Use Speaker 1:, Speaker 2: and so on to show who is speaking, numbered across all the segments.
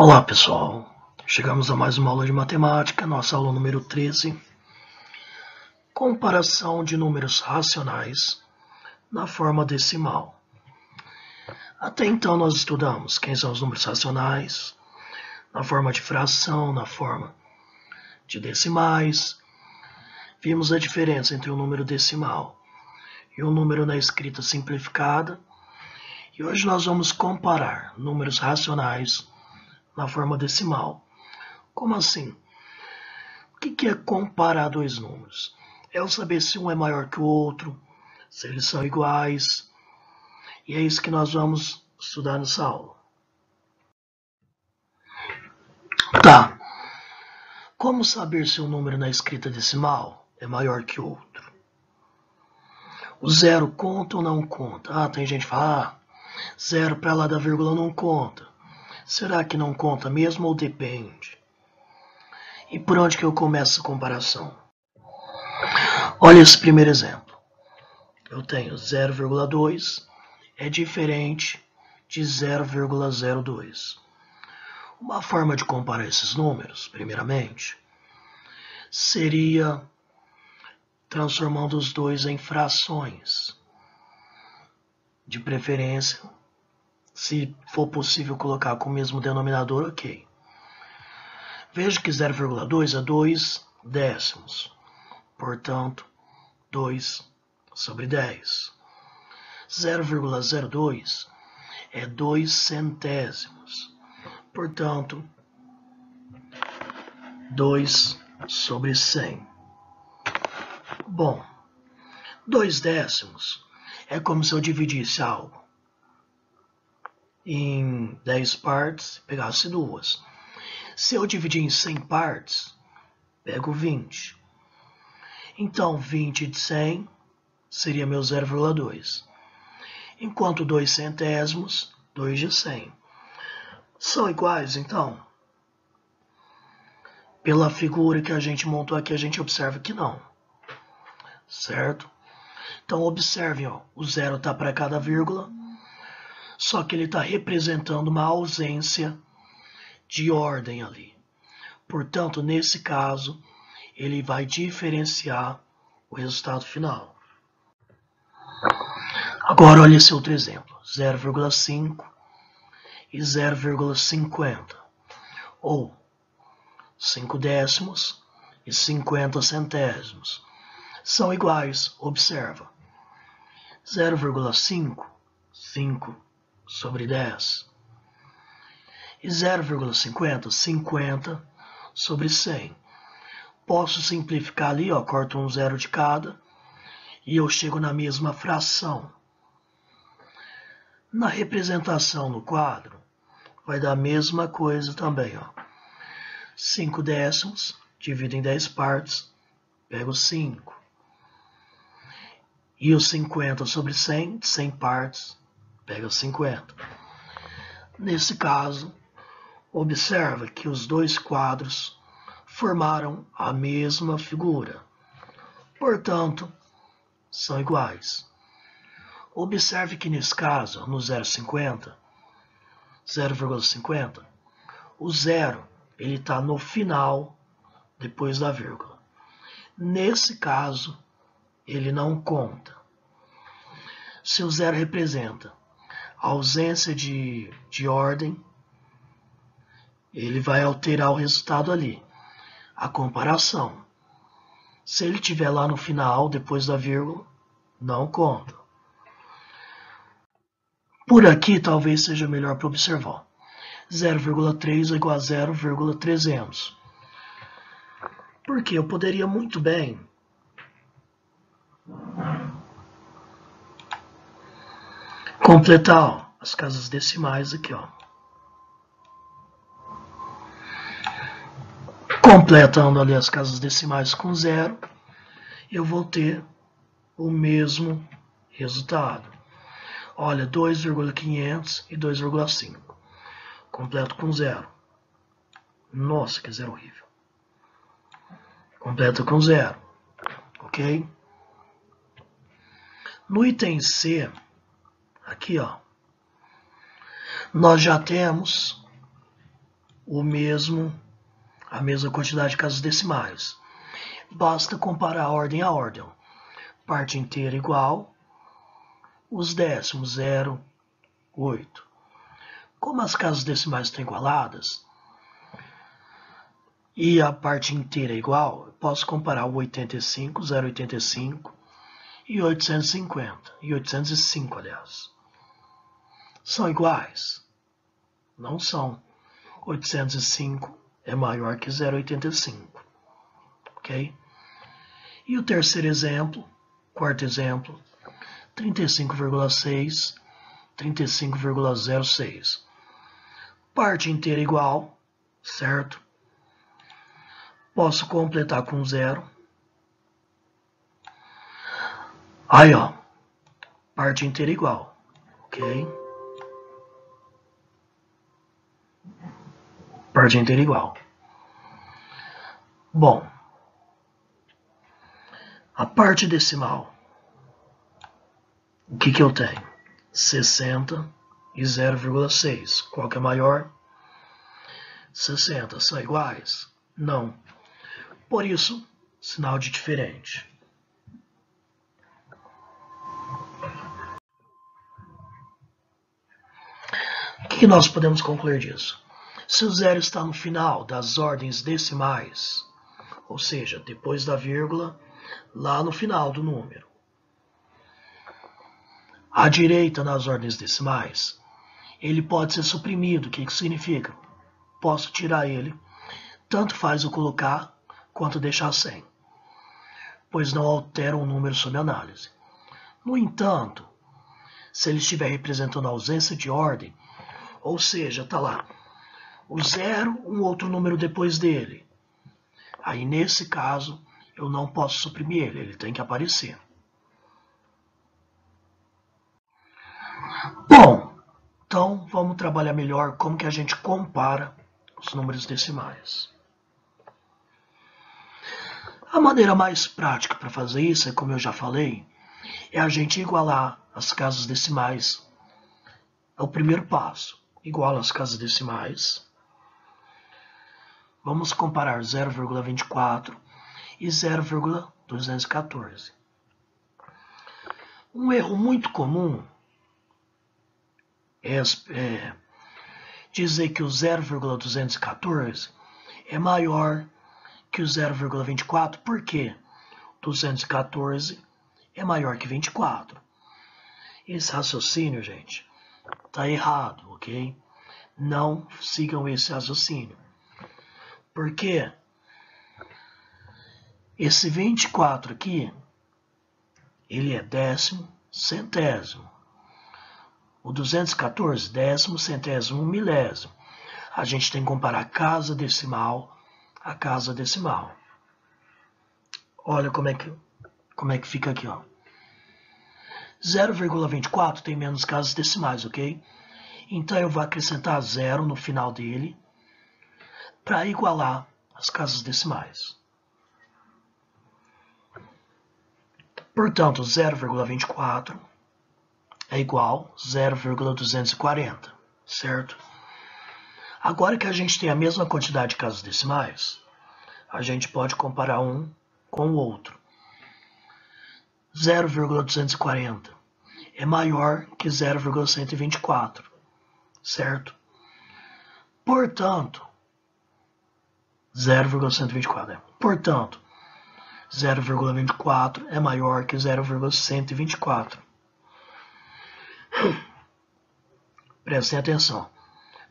Speaker 1: Olá pessoal, chegamos a mais uma aula de matemática, nossa aula número 13. Comparação de números racionais na forma decimal. Até então nós estudamos quem são os números racionais, na forma de fração, na forma de decimais. Vimos a diferença entre o número decimal e o número na escrita simplificada. E hoje nós vamos comparar números racionais na forma decimal. Como assim? O que é comparar dois números? É eu saber se um é maior que o outro, se eles são iguais. E é isso que nós vamos estudar nessa aula. Tá. Como saber se um número na escrita decimal é maior que o outro? O zero conta ou não conta? Tem gente que fala, zero para lá da vírgula não conta. Será que não conta mesmo ou depende? E por onde que eu começo a comparação? Olha esse primeiro exemplo. Eu tenho 0,2 é diferente de 0,02. Uma forma de comparar esses números, primeiramente, seria transformando os dois em frações. De preferência, se for possível colocar com o mesmo denominador, ok. Veja que 0,2 é 2 décimos. Portanto, 2 sobre 10. 0,02 é 2 centésimos. Portanto, 2 sobre 100. Bom, 2 décimos é como se eu dividisse algo em 10 partes e pegasse duas. Se eu dividir em 100 partes, pego 20. Então, 20 de 100 seria meu 0,2. Enquanto 2 centésimos, 2 de 100. São iguais, então? Pela figura que a gente montou aqui, a gente observa que não. Certo? Então, observem, ó, o zero está para cada vírgula, só que ele está representando uma ausência de ordem ali. Portanto, nesse caso, ele vai diferenciar o resultado final. Agora, olha esse outro exemplo. 0,5 e 0,50. Ou 5 décimos e 50 centésimos. São iguais, observa. 0,5, 5 sobre 10. E 0,50, 50 sobre 100. Posso simplificar ali, ó, corto um zero de cada e eu chego na mesma fração. Na representação no quadro, vai dar a mesma coisa também, ó. 5 décimos, divido em 10 partes, pego 5. E os 50 sobre 100, 100 partes, pega 50. Nesse caso, observa que os dois quadros formaram a mesma figura. Portanto, são iguais. Observe que nesse caso, no 0,50, o zero ele está no final, depois da vírgula. Nesse caso, ele não conta. Se o zero representa a ausência de ordem, ele vai alterar o resultado ali. A comparação. Se ele estiver lá no final, depois da vírgula, não conta. Por aqui, talvez seja melhor para observar. 0,3 é igual a 0,300. Porque eu poderia muito bem completar, ó, as casas decimais aqui, ó. Completando ali as casas decimais com 0, eu vou ter o mesmo resultado. Olha, 2,500 e 2,5. Completo com 0. Nossa, que zero horrível. Completo com 0. Ok? No item C, aqui, ó, nós já temos a mesma quantidade de casas decimais. Basta comparar a ordem a ordem. Parte inteira igual, os décimos 0, 8. Como as casas decimais estão igualadas e a parte inteira é igual, eu posso comparar o 85, 0,85 e 850, e 805, aliás. São iguais? Não são. 805 é maior que 0,85, ok? E o terceiro exemplo, quarto exemplo, 35,6, 35,06. Parte inteira igual, certo? Posso completar com 0. Aí, ó, parte inteira igual, ok? Parte inteira igual. Bom, a parte decimal, o que eu tenho? 60 e 0,6. Qual que é maior? 60. São iguais? Não. Por isso, sinal de diferente. O que nós podemos concluir disso? Se o zero está no final das ordens decimais, ou seja, depois da vírgula, lá no final do número, à direita nas ordens decimais, ele pode ser suprimido. O que isso significa? Posso tirar ele, tanto faz eu colocar quanto deixar sem, pois não altera o número sob análise. No entanto, se ele estiver representando a ausência de ordem, ou seja, está lá o zero, um outro número depois dele, aí nesse caso eu não posso suprimir ele tem que aparecer. Bom, então vamos trabalhar melhor como que a gente compara os números decimais. A maneira mais prática para fazer isso, é como eu já falei, é a gente igualar as casas decimais. É o primeiro passo. Iguala as casas decimais. Vamos comparar 0,24 e 0,214. Um erro muito comum é dizer que o 0,214 é maior que o 0,24, porque 214 é maior que 24. Esse raciocínio, gente, está errado, ok? Não sigam esse raciocínio. Porque esse 24 aqui, ele é décimo, centésimo. O 214, décimo, centésimo, milésimo. A gente tem que comparar casa decimal a casa decimal. Olha como é que fica aqui, ó. 0,24 tem menos casas decimais, ok? Então eu vou acrescentar 0 no final dele para igualar as casas decimais. Portanto, 0,24 é igual a 0,240, certo? Agora que a gente tem a mesma quantidade de casas decimais, a gente pode comparar um com o outro. 0,240 é maior que 0,124, certo? Portanto, 0,124. Portanto, 0,24 é maior que 0,124. Prestem atenção.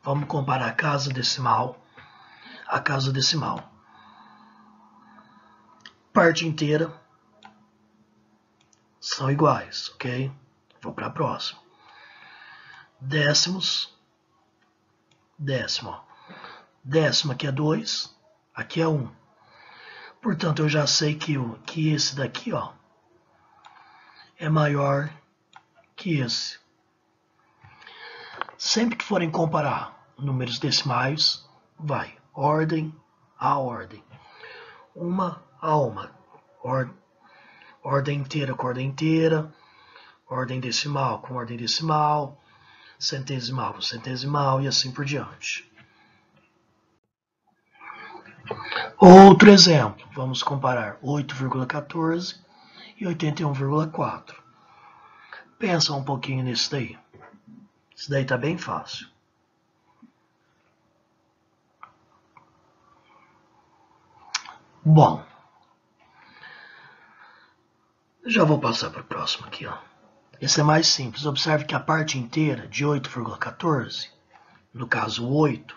Speaker 1: Vamos comparar a casa decimal a casa decimal. Parte inteira são iguais, ok? Vou para a próxima. Décimos. Décimo. Décimo aqui é 2, aqui é 1. Portanto, eu já sei que esse daqui, ó, é maior que esse. Sempre que forem comparar números decimais, vai ordem a ordem. Uma a uma. Ordem inteira com ordem inteira. Ordem decimal com ordem decimal. Centesimal com centesimal e assim por diante. Outro exemplo, vamos comparar 8,14 e 81,4. Pensa um pouquinho nisso daí. Isso daí tá bem fácil. Bom, já vou passar para o próximo aqui, ó. Esse é mais simples. Observe que a parte inteira de 8,14, no caso 8,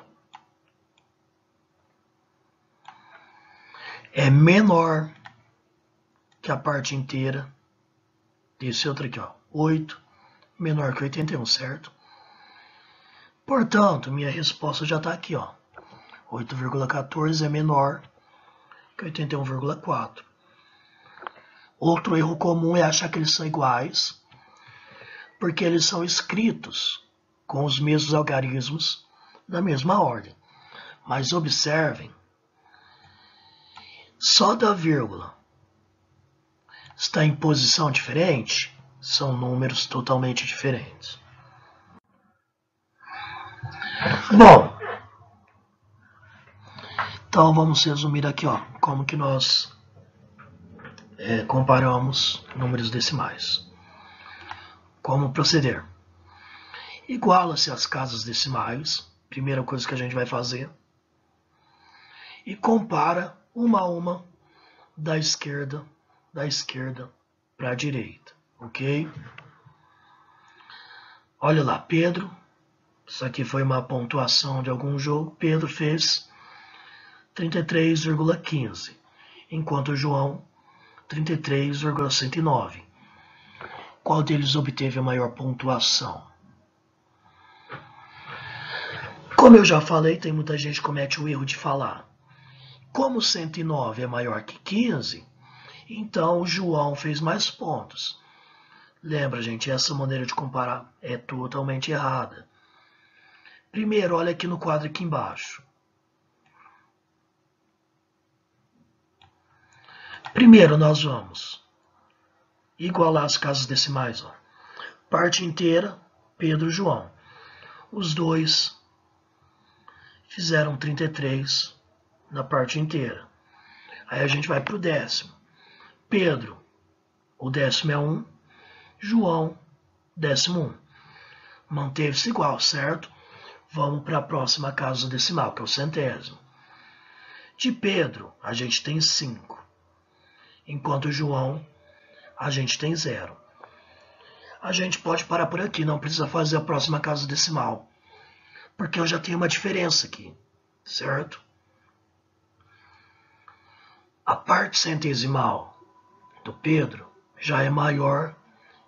Speaker 1: é menor que a parte inteira desse outro aqui, ó. 8 menor que 81, certo? Portanto, minha resposta já está aqui, ó. 8,14 é menor que 81,4. Outro erro comum é achar que eles são iguais, porque eles são escritos com os mesmos algarismos na mesma ordem. Mas observem, só da vírgula está em posição diferente, são números totalmente diferentes. Bom, então vamos resumir aqui, ó, como que nós comparamos números decimais. Como proceder? Iguala-se as casas decimais, primeira coisa que a gente vai fazer, e compara uma a uma da esquerda para a direita, ok? Olha lá, Pedro, isso aqui foi uma pontuação de algum jogo, Pedro fez 33,15, enquanto João 33,109. Qual deles obteve a maior pontuação? Como eu já falei, tem muita gente que comete o erro de falar. Como 109 é maior que 15, então o João fez mais pontos. Lembra, gente, essa maneira de comparar é totalmente errada. Primeiro, olha aqui no quadro aqui embaixo. Primeiro, nós vamos igualar as casas decimais. Ó. Parte inteira, Pedro e João. Os dois fizeram 33 na parte inteira. Aí a gente vai para o décimo. Pedro, o décimo é 1. João, décimo 1. Manteve-se igual, certo? Vamos para a próxima casa decimal, que é o centésimo. De Pedro, a gente tem 5. Enquanto João, a gente tem 0. A gente pode parar por aqui, não precisa fazer a próxima casa decimal. Porque eu já tenho uma diferença aqui, certo? A parte centesimal do Pedro já é maior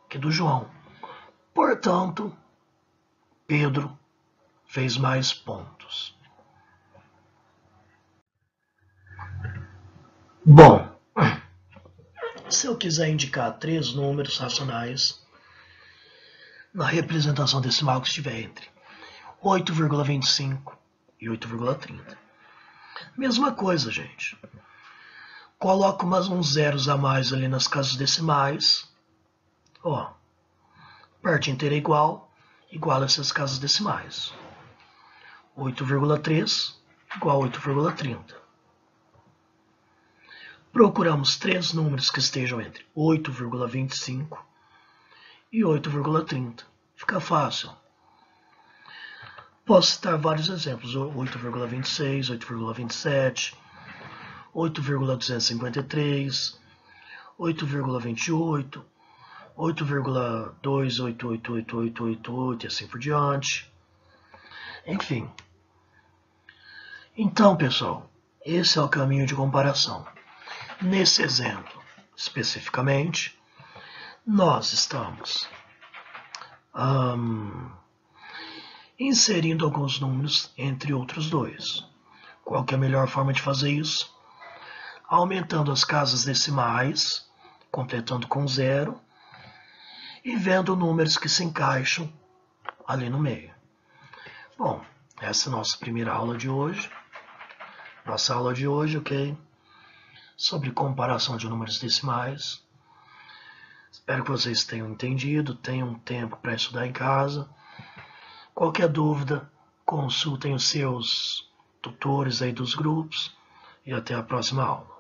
Speaker 1: que do João. Portanto, Pedro fez mais pontos. Bom, se eu quiser indicar 3 números racionais na representação decimal que estiver entre 8,25 e 8,30. Mesma coisa, gente. Coloco uns zeros a mais ali nas casas decimais. Ó, parte inteira é igual a essas casas decimais. 8,3 igual a 8,30. Procuramos 3 números que estejam entre 8,25 e 8,30. Fica fácil. Posso citar vários exemplos. 8,26, 8,27, 8,253, 8,28, 8,2888888 e assim por diante. Enfim. Então, pessoal, esse é o caminho de comparação. Nesse exemplo, especificamente, nós estamos inserindo alguns números entre outros dois. Qual que é a melhor forma de fazer isso? Aumentando as casas decimais, completando com 0, e vendo números que se encaixam ali no meio. Bom, essa é a nossa primeira aula de hoje. Nossa aula de hoje, ok? Sobre comparação de números decimais. Espero que vocês tenham entendido, tenham tempo para estudar em casa. Qualquer dúvida, consultem os seus tutores aí dos grupos, e até a próxima aula.